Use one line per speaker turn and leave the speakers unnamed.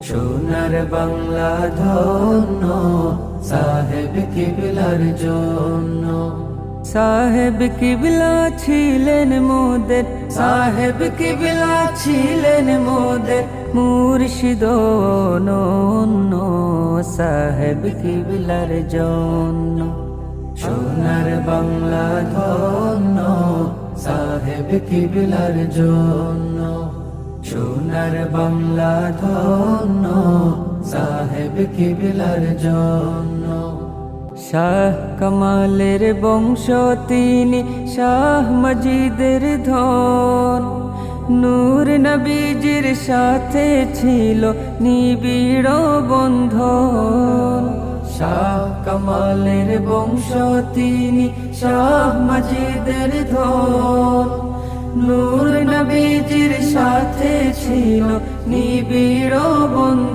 সোনার বাংলা ধন্য সাহেব কিবলার জন্য। সাহেব কিবলা ছিলেন মোদের, সাহেব কিবলা ছিলেন মোদের মুর্শিদ অনন্য। সাহেব কিবলার জন্য সোনার বাংলা ধন্য সাহেব কিবলার জন্য। সোনার বাংলা ধন্য সাহেব কিবলার জন্য। শাহ কামালের বংশ তিনি, শাহ মজিদের ধন। নূর নবীজির সাথে ছিল নিবিড় বন্ধন। শাহ কামালের বংশ তিনি, শাহ মজিদের ধন। নূর নবীজির সাথে ছিল নিবিড় বন্ধন।